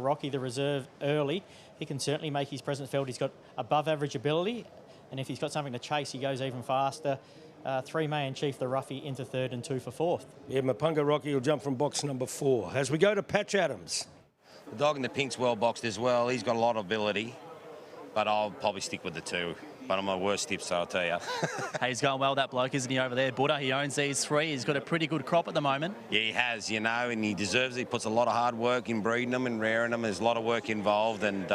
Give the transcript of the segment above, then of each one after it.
Rocky, the reserve, early. He can certainly make his presence felt. He's got above average ability, and if he's got something to chase, he goes even faster. 3 Mayan Chief, the roughie, into third and 2 for fourth. Yeah, Mapunga Rocky will jump from box number 4. As we go to Patch Adams. The dog in the pink's well boxed as well. He's got a lot of ability, but I'll probably stick with the 2. But I'm my worst tip, so I'll tell you. Hey, he's going well, that bloke, isn't he, over there? Buddha, he owns these 3. He's got a pretty good crop at the moment. Yeah, he has, and he deserves it. He puts a lot of hard work in breeding them and rearing them. There's a lot of work involved, and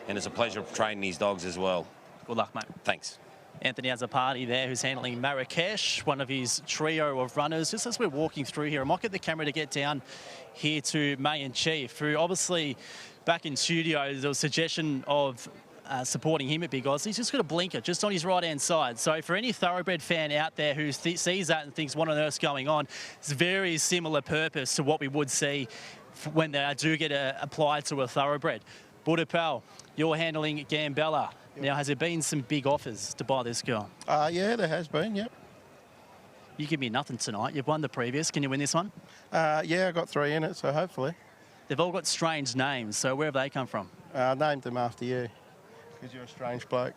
it's a pleasure training these dogs as well. Good luck, mate. Thanks. Anthony has a party there who's handling Marrakesh, one of his trio of runners. Just as we're walking through here, I might get the camera to get down here to Mayan Chief, who obviously back in studio, there was a suggestion of supporting him at Big Oz. He's just got a blinker just on his right-hand side. So for any thoroughbred fan out there who sees that and thinks what on earth's going on, it's very similar purpose to what we would see when they do get applied to a thoroughbred. Buddha Pal, you're handling Gambella. Now, has there been some big offers to buy this girl? Yeah, there has been, yep. You give me nothing tonight. You've won the previous. Can you win this one? Yeah, I got 3 in it, so hopefully. They've all got strange names, so where have they come from? I named them after you, because you're a strange bloke.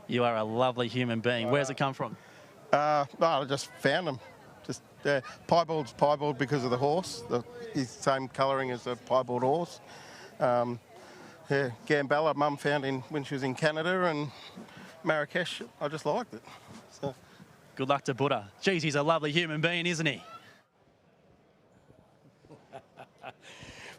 You are a lovely human being. Where's it come from? Well, I just found them. Just piebald's piebald because of the horse. He's the same colouring as the piebald horse. Yeah, Gambella, Mum found when she was in Canada, and Marrakesh, I just liked it. So. Good luck to Buddha. Geez, he's a lovely human being, isn't he?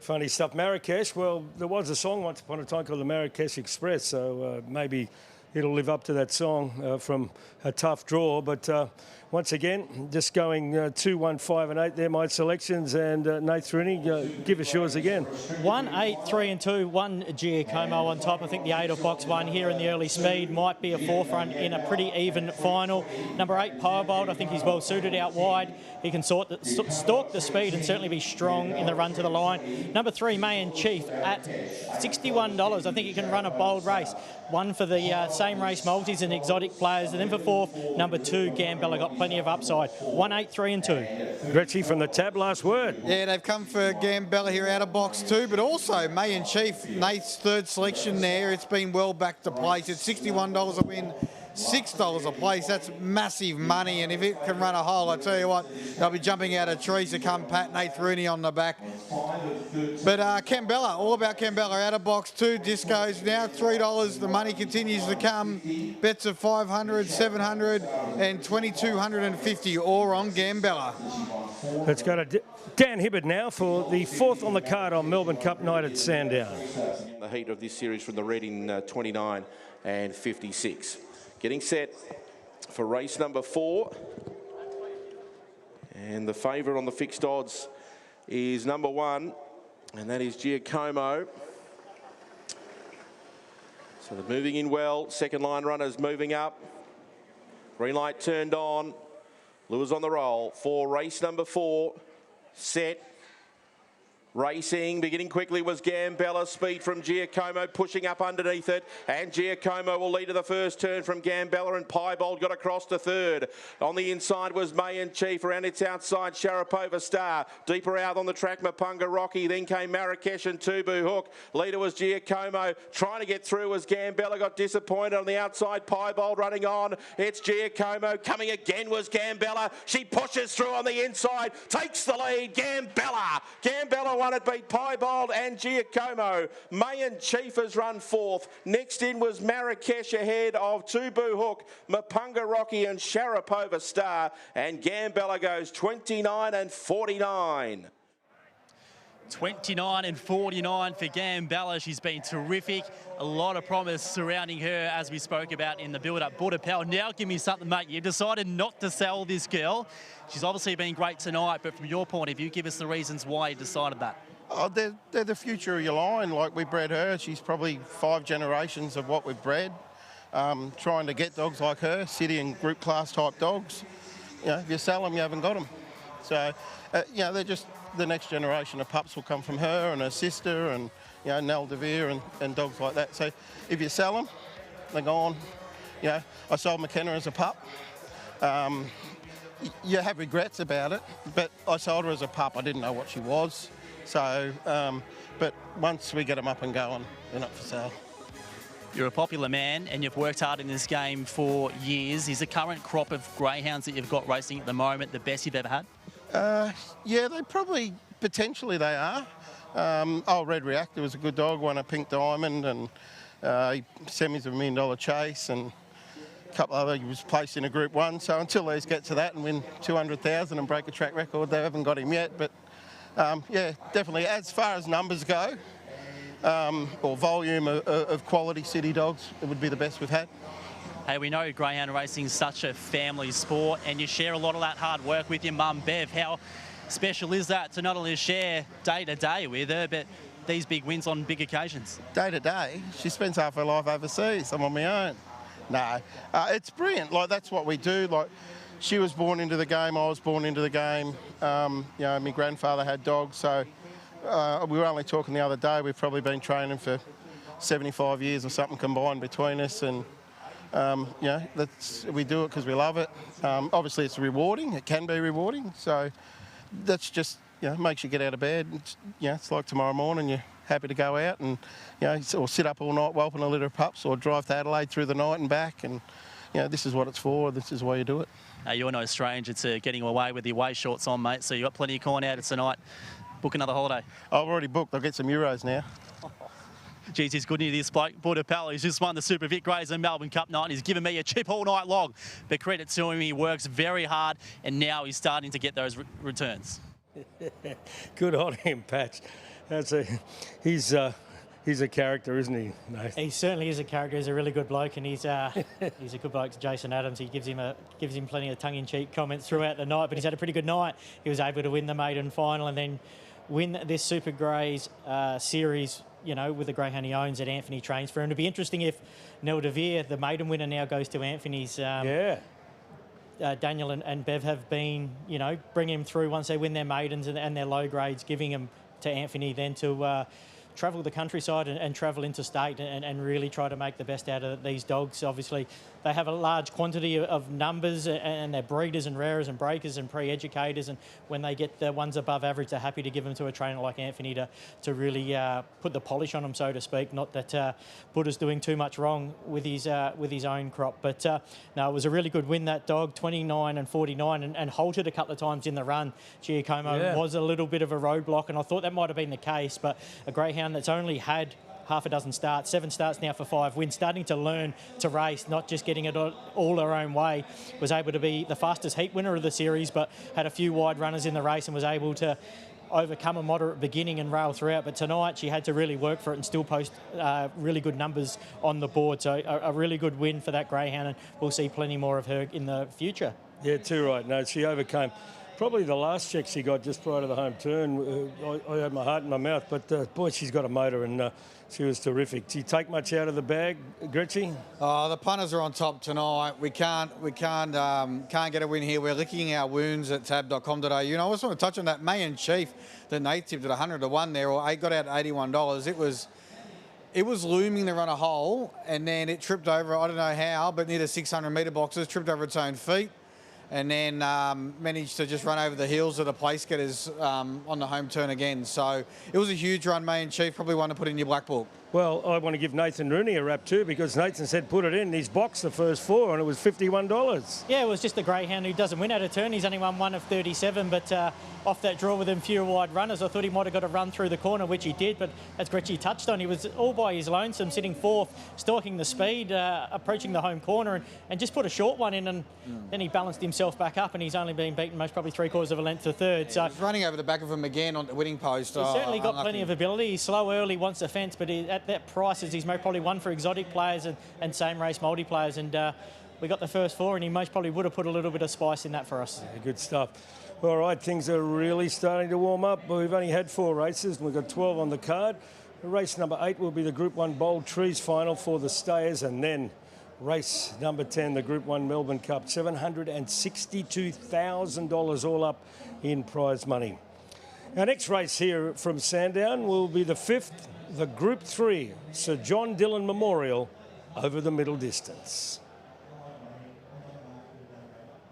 Funny stuff. Marrakesh, well, there was a song once upon a time called the Marrakesh Express, so maybe it'll live up to that song from a tough draw. But once again, just going 2, 1, 5 and 8 there, my selections. And Nate Rooney, give us yours again. 1, 8, 3 and 2. 1 Giacomo on top. I think the 8 of box 1 here in the early speed might be a forefront in a pretty even final. Number 8, Piebald, I think he's well suited out wide. He can stalk the speed and certainly be strong in the run to the line. Number 3, Mayan Chief at $61. I think he can run a bold race. 1 for the same race multis and exotic players. And then for 4th, number 2, Gambella, got plenty of upside. 1, 8, 3 and 2. Gretchy from the tab, last word. Yeah, they've come for Gambella here out of box 2, but also Mayan Chief, Nate's 3rd selection there. It's been well back to place. It's $61 a win. $6 a place, that's massive money, and if it can run a hole, I tell you what, they'll be jumping out of trees to come pat Nate Rooney on the back. But Gambella, all about Gambella, out of box 2, discos now $3, the money continues to come, bets of 500, 700 and 2250 all on Gambella. Let's go to Dan Hibbard now for the 4th on the card on Melbourne Cup night at Sandown. The heat of this series from the red in 29 and 56. Getting set for race number 4. And the favourite on the fixed odds is number 1, and that is Giacomo. So they're moving in well. Second line runners moving up. Green light turned on. Lures on the roll for race number 4. Set. Racing, beginning quickly was Gambella. Speed from Giacomo, pushing up underneath it. And Giacomo will lead to the first turn from Gambella, and Piebald got across to 3rd. On the inside was Mayan Chief. Around its outside, Sharapova Star. Deeper out on the track, Mapunga Rocky. Then came Marrakesh and Tubu Hook. Leader was Giacomo. Trying to get through was Gambella. Got disappointed on the outside. Piebald running on. It's Giacomo. Coming again was Gambella. She pushes through on the inside. Takes the lead. Gambella won it, beat Piebald and Giacomo. Mayan Chief has run 4th. Next in was Marrakesh ahead of Tubu Hook, Mapunga Rocky and Sharapova Star. And Gambella goes 29 and 49. 29 and 49 for Gambella. She's been terrific. A lot of promise surrounding her, as we spoke about in the build-up. Buddha Pal, now give me something, mate. You've decided not to sell this girl. She's obviously been great tonight, but from your point of view, give us the reasons why you decided that. Oh, they're the future of your line. Like, we bred her. She's probably 5 generations of what we've bred. Trying to get dogs like her, city and group class type dogs. You know, if you sell them, you haven't got them. So, you know, they're just the next generation of pups will come from her and her sister and, you know, Nell DeVere and dogs like that. So if you sell them, they're gone. You know, I sold McKenna as a pup. You have regrets about it, but I sold her as a pup. I didn't know what she was. So But once we get them up and going, they're not for sale. You're a popular man and you've worked hard in this game for years. Is the current crop of greyhounds that you've got racing at the moment the best you've ever had? Yeah, they probably, potentially they are. Red Reactor was a good dog, won a Pink Diamond, and he semis of $1 million chase, and a couple other, he was placed in a Group 1. So until these get to that and win 200,000 and break a track record, they haven't got him yet. But yeah, definitely as far as numbers go, or volume of quality city dogs, it would be the best we've had. Hey, we know greyhound racing is such a family sport and you share a lot of that hard work with your mum, Bev. How special is that to not only share day to day with her, but these big wins on big occasions? Day to day, she spends half her life overseas. I'm on my own. No, it's brilliant. Like, that's what we do. Like, she was born into the game, I was born into the game. You know, my grandfather had dogs, so we were only talking the other day, we've probably been training for 75 years or something combined between us, and you know, we do it because we love it. Obviously it's rewarding, it can be rewarding, so that's just, you know, makes you get out of bed. You know, it's like tomorrow morning, you're happy to go out and, you know, or sit up all night whelping a litter of pups, or drive to Adelaide through the night and back, and, you know, this is what it's for, this is why you do it. You're no stranger to getting away with your away shorts on, mate, so you've got plenty of corn out tonight. Book another holiday. I've already booked, I'll get some Euros now. Geez, he's good near this bloke, Punter. He's just won the Super Vic Greys and Melbourne Cup night, and he's given me a chip all night long. But credit to him, he works very hard, and now he's starting to get those returns. Good on him, Patch. He's a character, isn't he, Nathan? He certainly is a character. He's a really good bloke, and he's a good bloke to Jason Adams. He gives him plenty of tongue-in-cheek comments throughout the night, but he's had a pretty good night. He was able to win the maiden final and then win this Super Greys series, you know, with the greyhound he owns that Anthony trains for. And it'd be interesting if Nell de Vere, the maiden winner, now goes to Anthony's. Daniel and Bev have been, you know, bringing him through once they win their maidens and their low grades, giving him to Anthony then to travel the countryside and travel interstate and really try to make the best out of these dogs. Obviously, they have a large quantity of numbers, and they're breeders and rarers and breakers and pre-educators, and when they get the ones above average, they're happy to give them to a trainer like Anthony to really put the polish on them, so to speak. Not that Buddha's doing too much wrong with his own crop, but no, it was a really good win, that dog, 29 and 49, and halted a couple of times in the run. Giacomo was a little bit of a roadblock, and I thought that might have been the case, but a greyhound that's only had half a dozen starts, 7 starts now for 5 wins, starting to learn to race, not just getting it all her own way, was able to be the fastest heat winner of the series, but had a few wide runners in the race and was able to overcome a moderate beginning and rail throughout. But tonight she had to really work for it and still post really good numbers on the board. So a really good win for that greyhound, and we'll see plenty more of her in the future. Yeah, too right. No, she overcame probably the last check she got just prior to the home turn. I had my heart in my mouth, but boy, she's got a motor, and she was terrific. Did you take much out of the bag, Gretchy? Oh, the punters are on top tonight. We can't get a win here. We're licking our wounds at tab.com.au. You know, I just want to touch on that May and Chief that Nate tipped at 100 to 1 there, or got out at $81. It was looming to run a hole, and then it tripped over, I don't know how, but near the 600 metre boxes, tripped over its own feet, and then managed to just run over the heels of the place getters on the home turn again. So it was a huge run, May and Chief, probably one to put in your black book. Well, I want to give Nathan Rooney a rap too, because Nathan said put it in. He's boxed the first 4 and it was $51. Yeah, it was just the greyhound who doesn't win at a turn. He's only won 1 of 37, but off that draw with him fewer wide runners, I thought he might have got a run through the corner, which he did, but as Gretchy touched on, he was all by his lonesome, sitting 4th, stalking the speed, approaching the home corner, and just put a short one in, and then he balanced himself back up, and he's only been beaten most probably 3/4 of a length to 3rd. So he's running over the back of him again on the winning post. He's certainly got plenty of ability. He's slow early, wants the fence, but at that price, he's most probably one for exotic players and same race multiplayers, and we got the first 4, and he most probably would have put a little bit of spice in that for us. Yeah, good stuff. All right, things are really starting to warm up. We've only had 4 races, and we've got 12 on the card. Race number 8 will be the Group 1 Bold Trees final for the stayers, and then race number 10, the Group 1 Melbourne Cup, $762,000 all up in prize money. Our next race here from Sandown will be the 5th, the Group 3 Sir John Dillon Memorial over the middle distance.